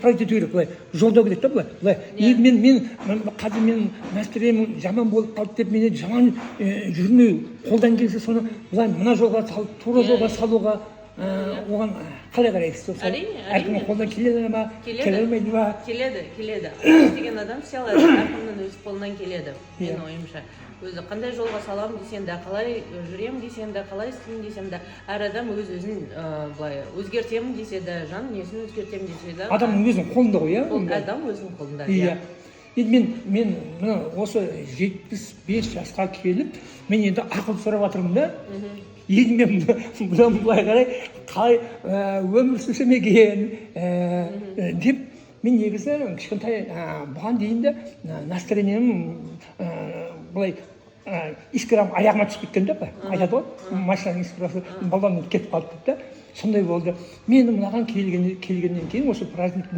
проект ету керек, былай жолдау керек та, былай егер мен қазір мен настроением жаман болып қалды деп мен жаман жүрмеу, қолдан келсе соны былай мына жолға салып, тура жолға салуға оған қалай қарайсыз? Әрине, әркімнің қолдан келеді ма, келе алмайды ма? Келеді. Деген адам істей алады, әркімнің өз қолынан келеді, менің ойымша. Өзі қандай жолға салам десең де, қалай жүрем десең де, қалай істеймін десең де, әр адам өз-өзін былай өзгертемін десе де, жан несін өзгертемін десе де, Адамның өзінің қолында ғой, адам өзінің қолында. Иә. Енді мен мына осы 75 жасқа келіп, мен енді ақыл сұрап жатырмын да. Енді мен бұдан былай қалай өмір сүрсем екен деп, мен негізі кішкентай бұған дейін де настроением былай искрам аяғыма түсіп кеткен да, айтады ғой, машинаның искрасы баламмен кетіп қалды да, сондай болды. Мен мынаған келгеннен кейін осы праздник